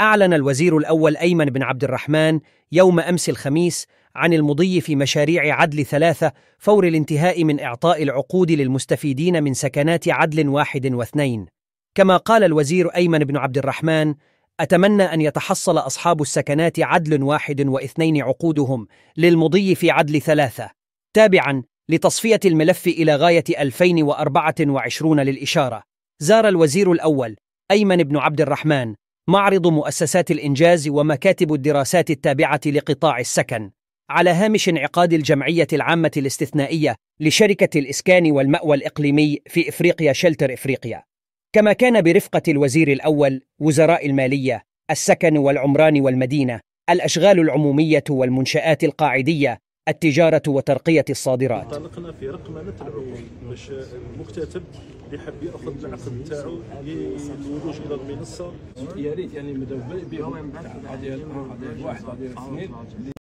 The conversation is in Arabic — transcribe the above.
أعلن الوزير الأول أيمن بن عبد الرحمن يوم أمس الخميس عن المضي في مشاريع عدل 3 فور الانتهاء من إعطاء العقود للمستفيدين من سكنات عدل 1 و2. كما قال الوزير أيمن بن عبد الرحمن: أتمنى أن يتحصل أصحاب السكنات عدل 1 و2 عقودهم للمضي في عدل 3 تابعا لتصفية الملف إلى غاية 2024 للإشارة. زار الوزير الأول أيمن بن عبد الرحمن معرض مؤسسات الإنجاز ومكاتب الدراسات التابعة لقطاع السكن على هامش انعقاد الجمعية العامة الاستثنائية لشركة الإسكان والمأوى الإقليمي في إفريقيا شلتر إفريقيا. كما كان برفقة الوزير الأول وزراء المالية، السكن والعمران والمدينة، الأشغال العمومية والمنشآت القاعدية، التجارة وترقية الصادرات. انطلقنا في رقمنة العقود باش المكتتب اللي حاب ياخذ العقد تاعو للولوج الى المنصة، يا ريت يعني نبداو بهم، غادي واحد غادي اثنين.